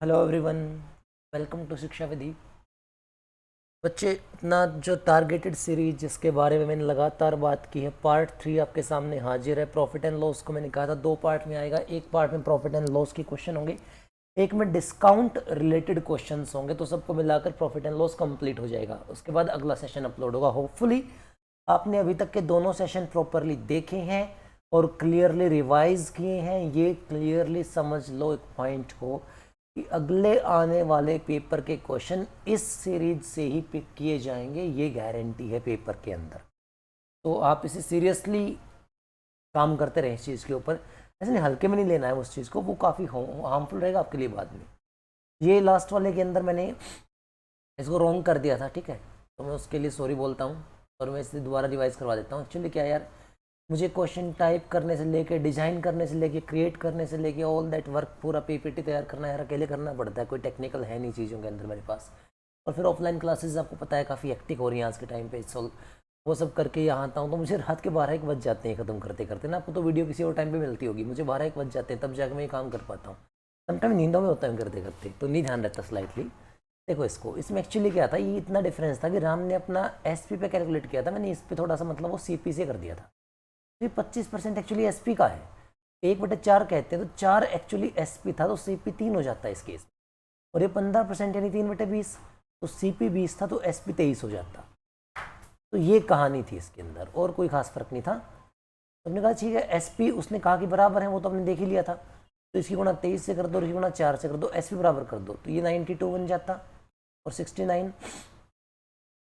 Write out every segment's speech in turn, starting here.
Hello everyone, welcome to शिक्षा विधि। बच्चे, अपना जो टारगेटेड सीरीज जिसके बारे में मैंने लगातार बात की है, पार्ट 3 आपके सामने हाजिर है। प्रॉफिट एंड लॉस को मैंने कहा था 2 पार्ट में आएगा। एक पार्ट में प्रॉफिट एंड लॉस के क्वेश्चन होंगे, एक में डिस्काउंट रिलेटेड क्वेश्चंस होंगे। तो सबको मिलाकर प्रॉफिट एंड लॉस कंप्लीट हो जाएगा। उसके बाद अगला सेशन अपलोड होगा। होपफुली आपने अभी तक के दोनों सेशन प्रॉपरली देखे हैं और क्लियरली रिवाइज किए हैं। ये क्लियरली समझ लो एक पॉइंट को कि अगले आने वाले पेपर के क्वेश्चन इस सीरीज से ही पिक किए जाएंगे, ये गारंटी है पेपर के अंदर। तो आप इसे सीरियसली काम करते रहें इस चीज़ के ऊपर। ऐसे नहीं हल्के में नहीं लेना है उस चीज़ को, वो काफ़ी हार्मफुल रहेगा आपके लिए बाद में। ये लास्ट वाले के अंदर मैंने इसको रॉन्ग कर दिया था, ठीक है, तो मैं उसके लिए सॉरी बोलता हूँ और मैं इसे दोबारा रिवाइज करवा देता हूँ। एक्चुअली क्या यार, मुझे क्वेश्चन टाइप करने से लेके, डिजाइन करने से लेके, क्रिएट करने से लेके, ऑल दैट वर्क, पूरा पीपीटी तैयार करना यार अकेले करना पड़ता है। कोई टेक्निकल है नहीं चीज़ों के अंदर मेरे पास। और फिर ऑफलाइन क्लासेस आपको पता है काफ़ी एक्टिव हो रही हैं आज के टाइम पे। सो वो सब करके यहाँ आता हूँ तो मुझे रात के 12-1 बज जाते हैं ख़त्म करते करते ना। आपको तो वीडियो किसी और टाइम पे मिलती होगी, मुझे 12-1 बज जाते हैं, तब जाकर मैं ये काम कर पाता हूँ। समटाइम नींदों में होता है करते करते, तो नहीं ध्यान रहता स्लाइटली। देखो इसको, इसमें एक्चुअली क्या था, ये इतना डिफरेंस था कि राम ने अपना एसपी पे कैलकुलेट किया था, मैंने इस पे थोड़ा सा मतलब वो सीपी से कर दिया था। तो 25% एक्चुअली एसपी का है। 1/4 कहते हैं तो 4 एक्चुअली एसपी था, तो सीपी 3 हो जाता है इस केस में। और ये 15% यानी 3/20, तो सीपी 20 था तो एसपी 23 हो जाता। तो ये कहानी थी इसके अंदर, और कोई खास फर्क नहीं था। तो हमने कहा ठीक है, एसपी उसने कहा कि बराबर है, वो तो हमने देख ही लिया था। तो इसकी गुणा 23 से कर दो और इसकी गुणा 4 से कर दो, एसपी बराबर कर दो, तो ये 92 बन जाता और 69,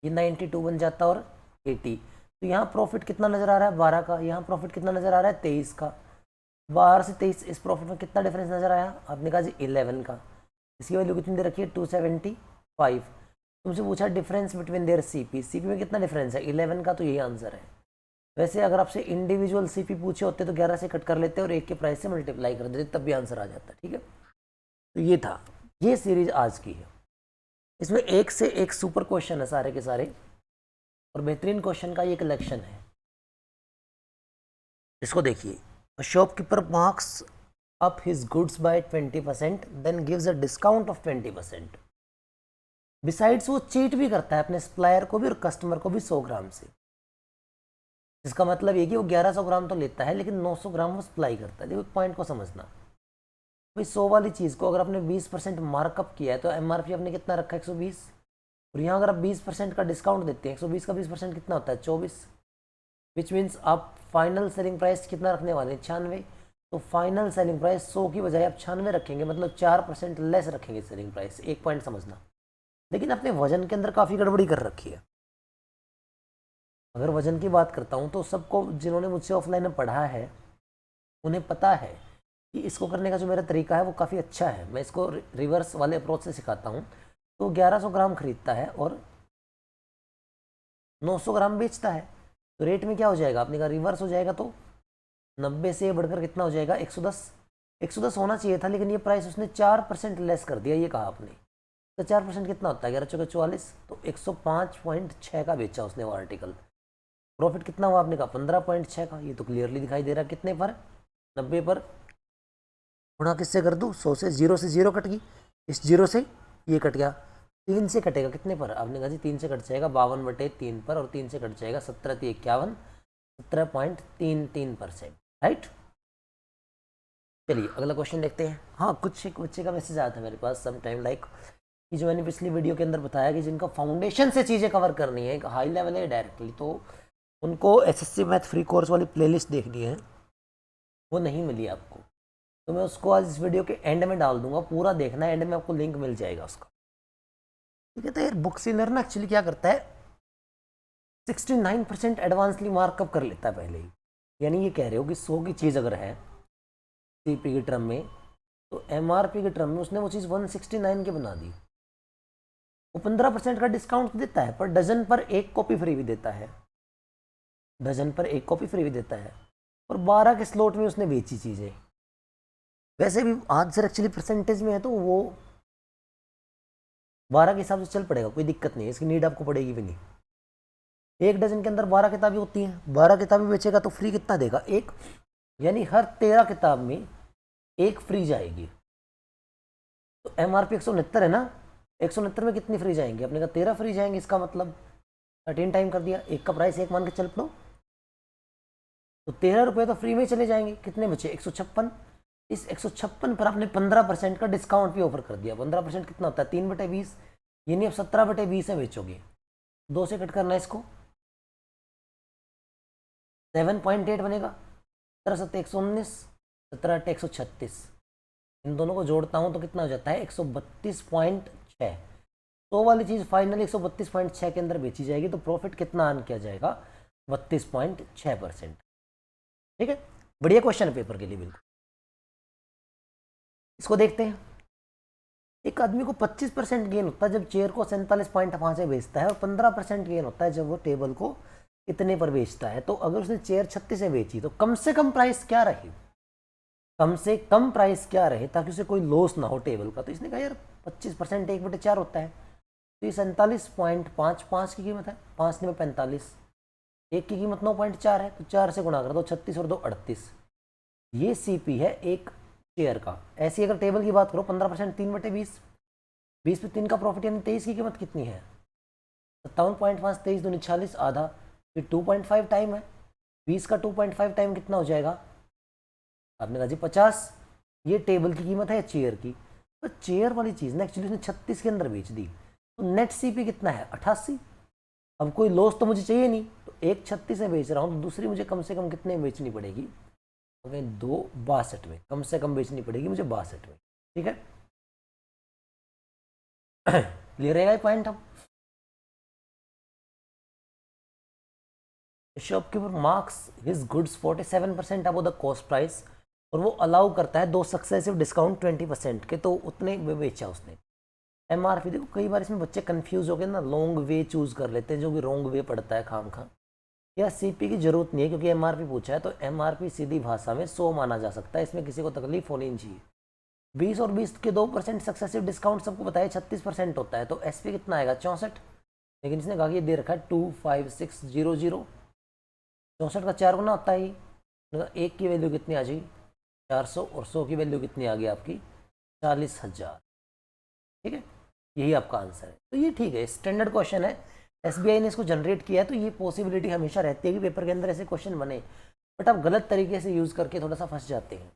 ये 92 बन जाता और 80। तो यहाँ प्रॉफिट कितना नजर आ रहा है, 12 का। यहाँ प्रॉफिट कितना नजर आ रहा है, 23 का। 12 से 23 इस प्रॉफिट में कितना डिफरेंस नजर आया, आपने कहा जी 11 का। इसकी वैल्यू कितनी दे रखी है, 275। तुमसे पूछा difference between their CP, CP में कितना डिफरेंस है, 11 का, तो यही आंसर है। वैसे अगर आपसे इंडिविजुअल सीपी पूछे होते तो 11 से कट कर लेते और एक के प्राइस से मल्टीप्लाई कर देते, तब भी आंसर आ जाता, ठीक है। तो ये था, ये सीरीज आज की है। इसमें एक से एक सुपर क्वेश्चन है सारे के सारे, और बेहतरीन क्वेश्चन का ये कलेक्शन है। इसको देखिए, shopkeeper marks up his goods by 20%, then gives a discount of 20%। Besides वो चीट भी करता है अपने सप्लायर को भी और कस्टमर को भी 100 ग्राम से। इसका मतलब ये कि वो 1100 ग्राम तो लेता है लेकिन 900 ग्राम वो सप्लाई करता है। देखो पॉइंट को समझना भाई, 100 वाली चीज़ को अगर आपने 20% मार्कअप किया है तो एमआरपी आपने कितना रखा है, 120। और यहाँ अगर आप 20% का डिस्काउंट देते हैं, 120 का 20% कितना होता है, 24। विच मीन्स आप फाइनल सेलिंग प्राइस कितना रखने वाले हैं, 96। तो फाइनल सेलिंग प्राइस 100 की बजाय आप 96 रखेंगे, मतलब 4% लेस रखेंगे सेलिंग प्राइस। एक पॉइंट समझना। लेकिन अपने वजन के अंदर काफ़ी गड़बड़ी कर रखी है। अगर वजन की बात करता हूँ तो सबको, जिन्होंने मुझसे ऑफलाइन में पढ़ा है उन्हें पता है कि इसको करने का जो मेरा तरीका है वो काफ़ी अच्छा है। मैं इसको रिवर्स वाले अप्रोच से सिखाता हूँ। तो 1100 ग्राम खरीदता है और 900 ग्राम बेचता है, तो रेट में क्या हो जाएगा, आपने कहा रिवर्स हो जाएगा। तो 90 से बढ़कर कितना हो जाएगा, 110। 110 होना चाहिए था, लेकिन ये प्राइस उसने 4% लेस कर दिया, ये कहा आपने। तो 4% कितना होता है, 11×4 = 44। तो 105.6 का बेचा उसने वो आर्टिकल। प्रॉफिट कितना हुआ, आपने कहा 15.6 का। ये तो क्लियरली दिखाई दे रहा है, कितने पर, 90 पर। गुणा किससे कर दूँ, 100 से, 0 से 0 कट गई, इस 0 से ये कट गया, 3 से कटेगा कितने पर, आपने कहा जी 3 से कट जाएगा 52/3 पर, और 3 से कट जाएगा 17×3 = 51, 17.33%, राइट। चलिए अगला क्वेश्चन देखते हैं। हाँ, कुछ एक बच्चे का मैसेज आया था मेरे पास सम टाइम लाइक, कि जो मैंने पिछली वीडियो के अंदर बताया कि जिनका फाउंडेशन से चीज़ें कवर करनी है, एक हाई लेवल है डायरेक्टली, तो उनको एसएससी मैथ फ्री कोर्स वाली प्लेलिस्ट देखनी है, वो नहीं मिली आपको। तो मैं उसको आज इस वीडियो के एंड में डाल दूंगा, पूरा देखना है, एंड में आपको लिंक मिल जाएगा उसका। ठीक है, तो यार बुक सेलर ना एक्चुअली क्या करता है, 69% एडवांसली मार्कअप कर लेता है पहले ही। यानी ये कह रहे हो कि 100 की चीज़ अगर है सीपी के टर्म में, तो एमआरपी के टर्म में उसने वो चीज़ 169 की बना दी। वो 15% का डिस्काउंट देता है, पर डजन पर एक कॉपी फ्री भी देता है, डजन पर एक कॉपी फ्री भी देता है। और 12 के स्लॉट में उसने बेची चीज़ें। वैसे भी आंसर एक्चुअली परसेंटेज में है, तो वो 12 के हिसाब से चल पड़ेगा, कोई दिक्कत नहीं है, इसकी नीड आपको पड़ेगी भी नहीं। एक डजन के अंदर 12 किताबें होती हैं, 12 किताबें बेचेगा तो फ्री कितना देगा, एक। यानी हर 13 किताब में एक फ्री जाएगी। तो एम आर पी 169 है ना, 169 में कितनी फ्री जाएंगी अपने का 13 फ्री जाएंगे, इसका मतलब 13 टाइम कर दिया, एक का प्राइस एक मान के चल पड़ो, तो 13 रुपये तो फ्री में चले जाएंगे, कितने बचे 156। इस 156 पर आपने 15% का डिस्काउंट भी ऑफर कर दिया। 15% कितना होता है 3/20, यानी अब 17/20 में बेचोगे। 2 से कट करना है इसको, 7.8 बनेगा। 17/7 119, 17/8 136, इन दोनों को जोड़ता हूँ तो कितना हो जाता है 132.6। तो वाली चीज़ फाइनली 132.6 के अंदर बेची जाएगी, तो प्रॉफिट कितना अर्न किया जाएगा 32.6%। ठीक है, बढ़िया क्वेश्चन है पेपर के लिए बिल्कुल। इसको देखते हैं। एक आदमी को 25% गेन होता है जब चेयर को 47.5 से बेचता है, और 15% गेन होता है जब वो टेबल को इतने पर बेचता है। तो अगर उसने चेयर 36 से बेची तो कम से कम प्राइस क्या रहे, कम से कम प्राइस क्या रहे ताकि उसे कोई लॉस ना हो टेबल का। तो इसने कहा यार 25% 1/4 होता है, तो ये 47.55 की कीमत है, 5 में 45, एक की कीमत 9.4 है, तो 4 से गुणा कर दो, 36 और 2 38। ये सीपी है एक शेयर का। ऐसी अगर टेबल की बात करो 15% 3/20, 20 पे 3 का प्रॉफिट यानी 23 की कीमत कितनी है 57.5, 23 दूनी 40, आधा, फिर 2.5 टाइम है, 20 का 2.5 टाइम कितना हो जाएगा आपने कहा जी 50। ये टेबल की कीमत है चेयर की। तो चेयर वाली चीज़ ना एक्चुअली उसने 36 के अंदर बेच दी, तो नेट सीपी कितना है 88। अब कोई लॉस तो मुझे चाहिए नहीं, तो एक 36 में बेच रहा हूँ, तो दूसरी मुझे कम से कम कितने में बेचनी पड़ेगी, हमें 2/62 में कम से कम बेचनी पड़ेगी मुझे, 62 में। ठीक है, क्लियर रहेगा ये पॉइंट। हम shopkeeper marks his goods 47% above the cost price, और वो अलाउ करता है 2 सक्सेसिव डिस्काउंट 20% के, तो उतने में बेचा उसने। एम आर पी देखो, कई बार इसमें बच्चे कंफ्यूज हो गए ना, लॉन्ग वे चूज कर लेते हैं जो कि रॉन्ग वे पड़ता है खाम खा। या सीपी की जरूरत नहीं है क्योंकि एम आर पी पूछा है, तो एम आर पी सीधी भाषा में 100 माना जा सकता है, इसमें किसी को तकलीफ होनी नहीं चाहिए। 20 और 20 के 2% सक्सेसिव डिस्काउंट सबको बताया 36% होता है, तो एस पी कितना आएगा 64। लेकिन इसने कहा कि ये दे रखा है 25600, 64 का 4 गुना होता है ही। एक की वैल्यू कितनी आ जाएगी 400, और 100 की वैल्यू कितनी आ गई आपकी 40,000। ठीक है, यही आपका आंसर है। तो ये ठीक है, स्टैंडर्ड क्वेश्चन है, एसबीआई ने इसको जनरेट किया है, तो ये पॉसिबिलिटी हमेशा रहती है कि पेपर के अंदर ऐसे क्वेश्चन बने, बट आप गलत तरीके से यूज़ करके थोड़ा सा फंस जाते हैं।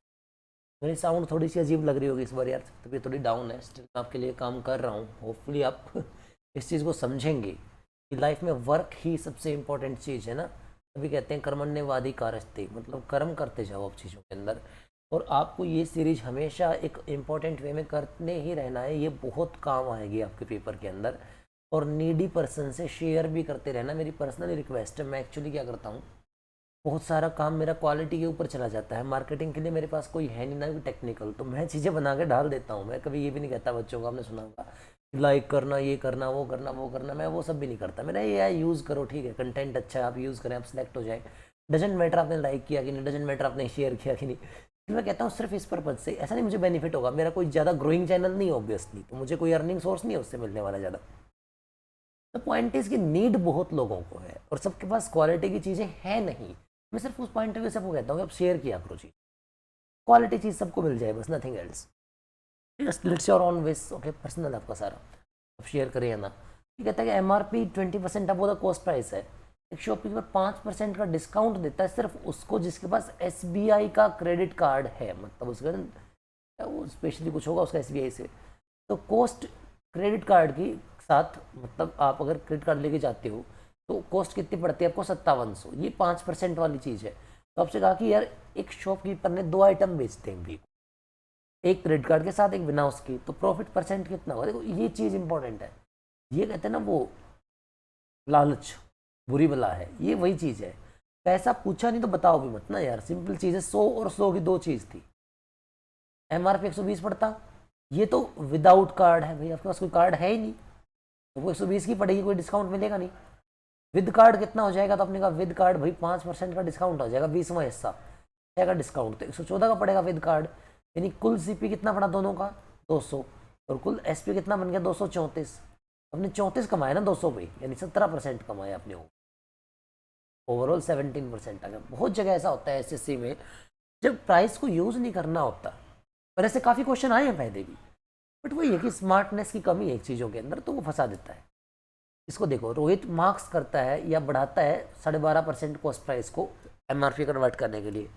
मेरी साउंड थोड़ी सी अजीब लग रही होगी इस बार यार, तबीयत थोड़ी डाउन है, स्टिल मैं आपके लिए काम कर रहा हूँ। होपफुली आप इस चीज़ को समझेंगे कि लाइफ में वर्क ही सबसे इम्पोर्टेंट चीज़ है ना। अभी कहते हैं कर्मण्यवादी कारस्ते, मतलब कर्म करते जाओ आप चीज़ों के अंदर, और आपको ये सीरीज हमेशा एक इम्पॉर्टेंट वे में करने ही रहना है। ये बहुत काम आएगी आपके पेपर के अंदर, और नीडी पर्सन से शेयर भी करते रहना, मेरी पर्सनली रिक्वेस्ट है। मैं एक्चुअली क्या करता हूँ, बहुत सारा काम मेरा क्वालिटी के ऊपर चला जाता है, मार्केटिंग के लिए मेरे पास कोई है नहीं ना भी टेक्निकल, तो मैं चीज़ें बना के डाल देता हूँ। मैं कभी ये भी नहीं कहता बच्चों को, आपने सुना होगा लाइक करना, ये करना, वो करना, वो करना, मैं वो सब भी नहीं करता। मेरा ये है यूज़ करो, ठीक है, कंटेंट अच्छा है आप यूज़ करें, आप सिलेक्ट हो जाए, डजेंट मैटर आपने लाइक किया कि नहीं, डजेंट मैटर आपने शेयर किया कि नहीं। फिर मैं कहता हूँ सिर्फ इस पर्पज से, ऐसा नहीं मुझे बेनिफिट होगा, मेरा कोई ज़्यादा ग्रोइंग चैनल नहीं है ऑब्वियसली, तो मुझे कोई अर्निंग सोर्स नहीं है उससे मिलने वाला ज़्यादा। तो पॉइंट इज की नीड बहुत लोगों को है और सबके पास क्वालिटी की चीज़ें हैं नहीं। मैं सिर्फ उस पॉइंट ऑफ व्यू से आपको कहता हूँ कि आप शेयर किया करो चीज़, क्वालिटी चीज़ सबको मिल जाए, बस nothing else. It's your on wish, okay, personal आपका सारा, आप शेयर करें या ना। ये कहता है कि एम आर पी 20% अब वो कॉस्ट प्राइस है, एक शॉपकीपर 5% का डिस्काउंट देता है सिर्फ उसको जिसके पास एस बी आई का क्रेडिट कार्ड है, मतलब उसका वो स्पेशली कुछ होगा उसका एस बी आई से। तो कॉस्ट क्रेडिट कार्ड की साथ, मतलब आप अगर क्रेडिट कार्ड लेके जाते हो तो कॉस्ट कितनी पड़ती है आपको 5700, ये 5% वाली चीज़ है। तो आपसे कहा कि यार एक शॉपकीपर ने 2 आइटम बेचते हैं भी, एक क्रेडिट कार्ड के साथ एक बिना उसकी, तो प्रॉफिट परसेंट कितना होगा। देखो ये चीज़ इंपॉर्टेंट है, ये कहते हैं ना वो लालच बुरी बला है, ये वही चीज़ है। पैसा पूछा नहीं तो बताओ भी मत ना यार, सिंपल चीज़ है। 100 और 100 की 2 चीज़ थी, एम आर पी 120 पड़ता, ये तो विदाउट कार्ड है भाई, आपके पास कोई कार्ड है ही नहीं, तो वो 120 की पड़ेगी, कोई डिस्काउंट मिलेगा नहीं। विद कार्ड कितना हो जाएगा, तो आपने कहा विद कार्ड भाई 5% का डिस्काउंट हो जाएगा, 20वां हिस्सा 6 का डिस्काउंट, तो 114 का पड़ेगा विद कार्ड। यानी कुल सीपी कितना पड़ा दोनों का 200, और कुल एसपी कितना बन गया 234। अपने 34 कमाया ना 200 पे, यानी 17% कमाया अपने वो, ओवरऑल 17% आ गया। बहुत जगह ऐसा होता है एसएससी में जब प्राइस को यूज़ नहीं करना होता, पर ऐसे काफ़ी क्वेश्चन आए हैं पहले भी, बट वही है कि स्मार्टनेस की कमी है एक चीज़ों के अंदर, तो वो फंसा देता है। इसको देखो, रोहित मार्क्स करता है या बढ़ाता है 12.5% कॉस्ट प्राइस को MRP कन्वर्ट करने के लिए।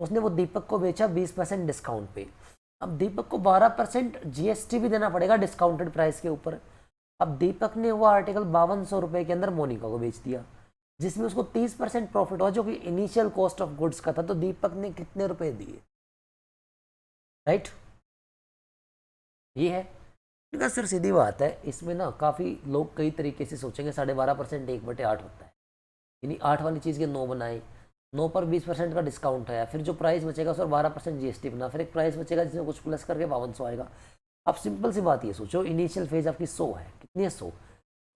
उसने वो दीपक को बेचा 20% डिस्काउंट पे। अब दीपक को 12% GST भी देना पड़ेगा डिस्काउंटेड प्राइस के ऊपर। अब दीपक ने वो आर्टिकल 5200 रुपये के अंदर मोनिका को बेच दिया, जिसमें उसको 30% प्रॉफिट हुआ, जो कि इनिशियल कॉस्ट ऑफ गुड्स का था। तो दीपक ने कितने रुपए दिए, राइट? ये है इनका सर, सीधी बात है। इसमें ना काफ़ी लोग कई तरीके से सोचेंगे 12.5% 1/8 होता है, यानी 8 वाली चीज़ के 9 बनाए, 9 पर 20% का डिस्काउंट आया, फिर जो प्राइस बचेगा उस पर 12% GST बना, फिर एक प्राइस बचेगा जिसमें कुछ प्लस करके 5200 आएगा। अब सिंपल सी बात ये सोचो, इनिशियल फेज आपकी 100 है, कितनी है 100,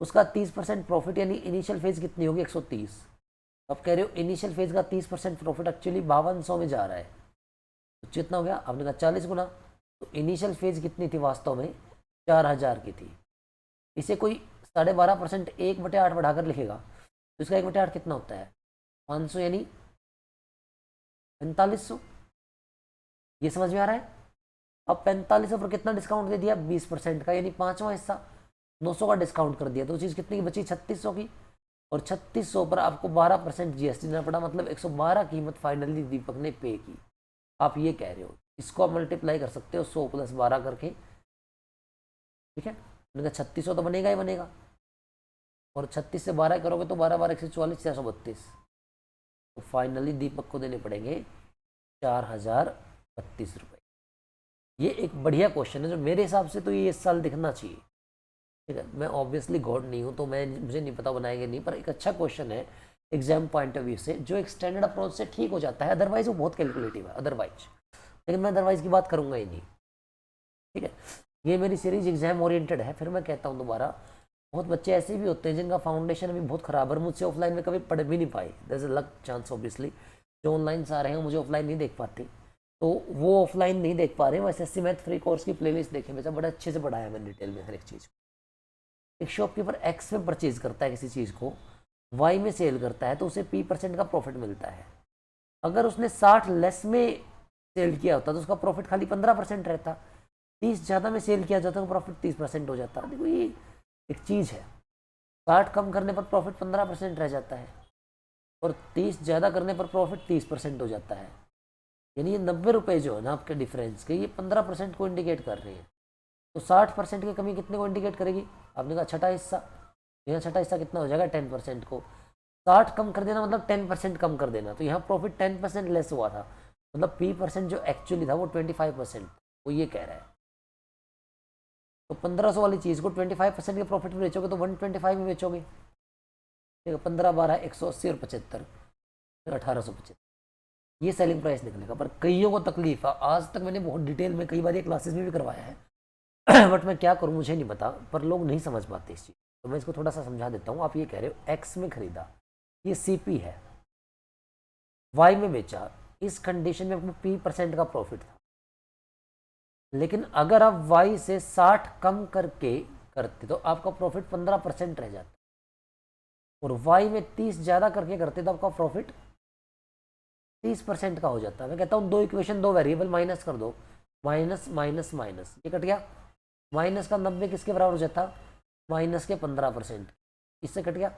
उसका 30% प्रॉफिट, यानी इनिशियल फेज कितनी होगी 130। अब कह रहे हो इनिशियल फेज का 30% प्रॉफिट एक्चुअली 5200 में जा रहा है, तो कितना हो गया? आपने कहा 40 गुना। तो इनिशियल फेज कितनी थी वास्तव में? 4000 की थी। इसे कोई 12.5% 1/8 बढ़ाकर लिखेगा तो इसका 1/8 कितना होता है? 500, यानी 4500। ये समझ में आ रहा है? अब 4500 पर कितना डिस्काउंट दे दिया? 20% का, यानी 5वां हिस्सा 900 का डिस्काउंट कर दिया, तो चीज़ कितनी की बची? 3600 की। और 3600 पर आपको 12% GST देना पड़ा, मतलब 112 कीमत फाइनली दीपक ने पे की। आप ये कह रहे हो, इसको आप मल्टीप्लाई कर सकते हो 100 + 12 करके, ठीक है? मैंने कहा 3600 तो बनेगा ही बनेगा, और 36 से 12 करोगे तो 12 12 144 632। तो फाइनली दीपक को देने पड़ेंगे 4032 रुपये। ये एक बढ़िया क्वेश्चन है, जो मेरे हिसाब से तो ये इस साल दिखना चाहिए, ठीक है? मैं ऑब्वियसली गॉड नहीं हूँ, तो मुझे नहीं पता बनाएंगे नहीं, पर एक अच्छा क्वेश्चन है एग्जाम पॉइंट ऑफ व्यू से, जो एक स्टैंडर्ड अप्रोच से ठीक हो जाता है। अदरवाइज वो बहुत कैलकुलेटिव है अदरवाइज, लेकिन मैं अदरवाइज की बात करूंगा ही नहीं, ठीक है? ये मेरी सीरीज एग्जाम ओरिएंटेड है। फिर मैं कहता हूँ दोबारा, बहुत बच्चे ऐसे भी होते हैं जिनका फाउंडेशन अभी बहुत खराब है, मुझसे ऑफलाइन में कभी पढ़ भी नहीं पाए, there is a luck chance obviously. जो ऑनलाइन से आ रहे हैं मुझे ऑफलाइन नहीं देख पाते, तो वो ऑफलाइन नहीं देख पा रहे हैं, वो SSC मैथ फ्री कोर्स की प्लेलिस्ट देखें, बेटा बड़ा अच्छे से पढ़ाया मैंने डिटेल में हर एक चीज़। एक शॉपकीपर X में परचेज करता है किसी चीज़ को, Y में सेल करता है, तो उसे P% का प्रॉफिट मिलता है। अगर उसने 60 लेस में सेल किया होता तो उसका प्रॉफिट खाली 15% रहता, 30 ज़्यादा में सेल किया जाता तो प्रॉफिट 30% हो जाता। देखो ये एक चीज़ है, 60 कम करने पर प्रॉफिट 15% रह जाता है, और 30 ज़्यादा करने पर प्रॉफिट 30% हो जाता है। यानी ये 90 रुपये जो है ना आपके डिफरेंस के, ये 15% को इंडिकेट कर रहे हैं। तो 60% की कमी कितने को इंडिकेट करेगी? आपने कहा छठा हिस्सा, यहाँ छठा हिस्सा कितना हो जाएगा? 10% को 60 कम कर देना मतलब 10% कम कर देना, तो यहाँ प्रॉफिट 10% लेस हुआ था, मतलब P% जो एक्चुअली था वो 25%, वो ये कह रहा है। तो 1500 वाली चीज़ को 25% के प्रॉफिट में बेचोगे तो 125 में बेचोगे, ठीक है? 15 12 180 और 75, 1875, ये सेलिंग प्राइस निकलेगा। पर कईयों को तकलीफ है, आज तक मैंने बहुत डिटेल में कई बार ये क्लासेस में भी करवाया है बट मैं क्या करूँ मुझे नहीं पता, पर लोग नहीं समझ पाते इस चीज़, तो मैं इसको थोड़ा सा समझा देता हूँ। आप ये कह रहे हो X में खरीदा, ये CP है, Y में बेचा, इस कंडीशन में आपको P% का प्रॉफिट था। लेकिन अगर आप Y से 60 कम करके करते तो आपका प्रॉफिट 15% रह जाता, और Y में 30 ज़्यादा करके करते तो आपका प्रॉफिट 30% का हो जाता है। मैं कहता हूँ दो इक्वेशन, दो वेरिएबल माइनस कर दो, माइनस माइनस माइनस, ये कट गया। माइनस का 90 किसके बराबर हो जाता? माइनस के 15%, इससे कट गया।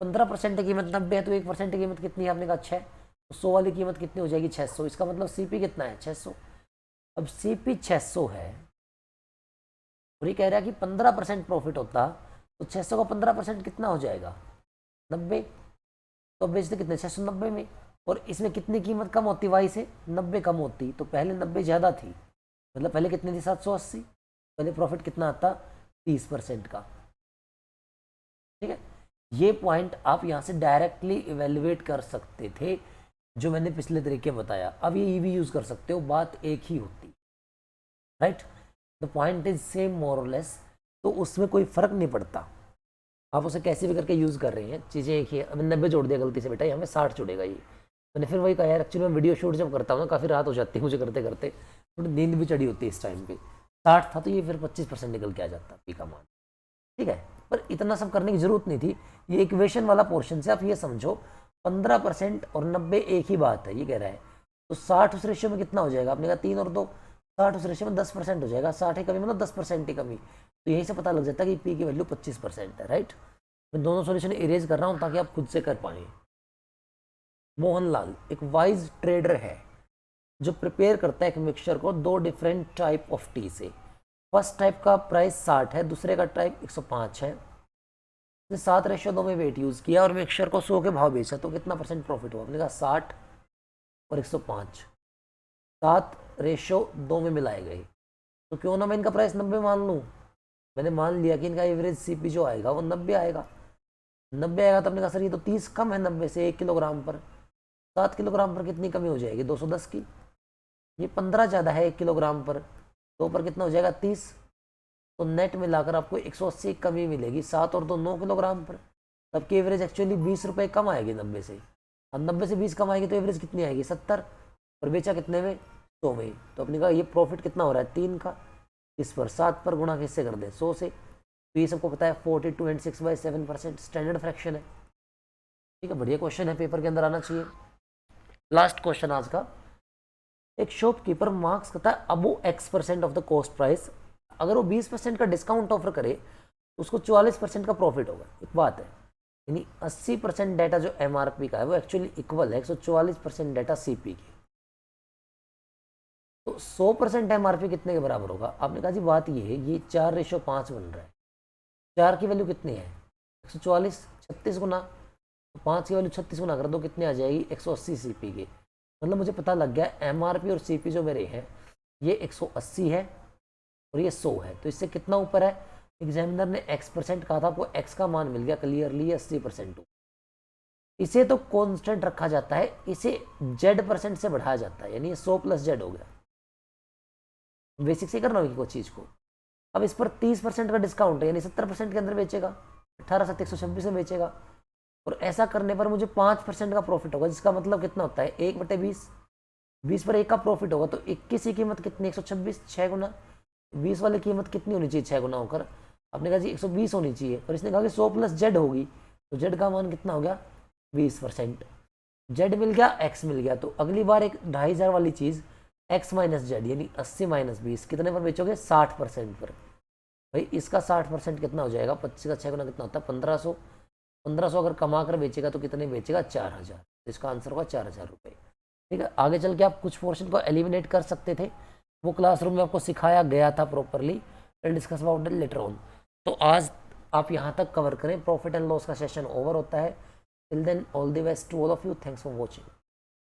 15% की कीमत 90 है, तो 1% की कीमत कितनी है? आपने कहा 6, तो 100 वाली कीमत कितनी हो जाएगी? 600। इसका मतलब CP कितना है? 600। अब CP 600 है, और ये कह रहा है कि 15% प्रॉफिट होता, तो 600 का 15% कितना हो जाएगा? 90। तो बेचते कितने? 690 में, और इसमें कितनी कीमत कम होती? Y से 90 कम होती, तो पहले 90 ज़्यादा थी, मतलब पहले कितनी थी? 780। पहले प्रॉफिट कितना आता? 30% का, ठीक है? ये पॉइंट आप यहाँ से डायरेक्टली इवेल्युएट कर सकते थे, जो मैंने पिछले तरीके बताया। अब ये EV यूज़ कर सकते हो, बात एक ही होती, right? The point is same more और लेस, तो उसमें कोई फ़र्क नहीं पड़ता, आप उसे कैसे भी करके यूज़ कर रहे हैं, चीज़ें एक ही है। मैंने 90 जोड़ दिया गलती से, बेटा यहाँ पे 60 जुड़ेगा। ये मैंने फिर वही कहा यार, एक्चुअली मैं वीडियो शूट जब करता हूँ ना, काफ़ी रात हो जाती है मुझे करते करते, थोड़ी नींद भी चढ़ी होती है इस टाइम पे। 60 था तो ये फिर 25% निकल के आ जाता P का मान, ठीक है? पर इतना सब करने की जरूरत नहीं थी। ये इक्वेशन वाला पोर्शन से आप ये समझो, 15% और 90 एक ही बात है, ये कह रहा है। तो 60 उस रेशियो में कितना हो जाएगा? आपने कहा 3 और 2, 60 उस रेशियो में 10% हो जाएगा, 60 ही कमी मतलब 10% ही कमी। तो यहीं से पता लग जाता है कि पी की वैल्यू 25% है, राइट। मैं दोनों सॉल्यूशन इरेज कर रहा हूँ ताकि आप खुद से कर पाए। मोहनलाल एक वाइज ट्रेडर है जो प्रिपेयर करता है एक मिक्सचर को दो डिफरेंट टाइप ऑफ टी से। फर्स्ट टाइप का प्राइस 60 है, दूसरे का टाइप 105 है। 7:2 में वेट यूज़ किया और मिक्सचर को 100 के भाव बेचा, तो कितना परसेंट प्रॉफिट हुआ? अपने कहा 60 और 105 7:2 में मिलाए गए, तो क्यों ना मैं इनका प्राइस 90 मान लूँ। मैंने मान लिया कि इनका एवरेज सीपी जो आएगा वो 90 आएगा। 90 आएगा तो अपने कहा सर ये तो 30 कम है 90 से 1 किलोग्राम पर। 7 किलोग्राम पर कितनी कमी हो जाएगी? 210 की। ये 15 ज़्यादा है 1 किलोग्राम पर, तो पर कितना हो जाएगा? 30। तो नेट मिलाकर आपको 180 कमी मिलेगी। 7 और 2 9 किलोग्राम पर, तब की एवरेज एक्चुअली 20 रुपये कम आएगी 90 से। और 90 से 20 कम आएगी तो एवरेज कितनी आएगी? 70। और बेचा कितने में? 100 में। तो अपने कहा ये प्रॉफिट कितना हो रहा है? 3 का। इस पर 7 पर गुणा किससे कर दें? 100 से। तो ये सबको पता है 42 एंड 6/7% स्टैंडर्ड फ्रैक्शन है। ठीक है, बढ़िया क्वेश्चन है, पेपर के अंदर आना चाहिए। लास्ट क्वेश्चन आज का। एक शॉपकीपर मार्क्स करता है अबो X% of the cost price. अगर वो 20% का डिस्काउंट ऑफर करे तो उसको 44% का प्रॉफिट होगा। एक बात है, यानी 80% डाटा जो MRP का है वो एक्चुअली इक्वल है 144% डाटा CP की। तो 100% MRP कितने के बराबर होगा? आपने कहा जी बात ये है, ये 4:5 बन रहा है। 4 की वैल्यू कितनी है? 144। 36 गुना 5 की वैल्यू 36 गुना कर दो, कितने आ जाएगी? 180 CP की। मतलब मुझे पता लग गया MRP और CP जो मेरे हैं ये 180 है और ये 100 है। तो इससे कितना ऊपर है? एग्जामिनर ने X% कहा था, आपको X का मान मिल गया क्लियरली 80%। इसे तो कांस्टेंट रखा जाता है, इसे Z% से बढ़ाया जाता है, यानी 100 + Z हो गया। बेसिक से करना होगी कोई चीज़ को। अब इस पर 30% का डिस्काउंट है, यानी 70% के अंदर बेचेगा, 18,726 में बेचेगा। और ऐसा करने पर मुझे 5% का प्रॉफिट होगा, जिसका मतलब कितना होता है? 1/20। 20 पर 1 का प्रॉफिट होगा, तो 21 की कीमत कितनी? 126। 6 गुना 20 वाली कीमत कितनी होनी चाहिए? 6 गुना होकर आपने कहा जी 120 होनी चाहिए, पर इसने कहा कि 100 + Z होगी, तो Z का मान कितना हो गया? 20%। Z मिल गया, X मिल गया। तो अगली बार एक 2,500 वाली चीज़ X - Z यानी 80 - 20 कितने पर बेचोगे? 60% पर। भाई इसका 60% कितना हो जाएगा? 25 का 6 गुना कितना होता है? 1500। 1500 अगर कमा कर बेचेगा तो कितने बेचेगा? 4,000। इसका आंसर होगा 4,000 रुपये। ठीक है, आगे चल के आप कुछ पोर्शन को एलिमिनेट कर सकते थे, वो क्लासरूम में आपको सिखाया गया था properly. And discuss about it later on. तो आज आप यहाँ तक कवर करें, प्रॉफिट एंड लॉस का सेशन ओवर होता है। Till then all the best to all of you, thanks for watching.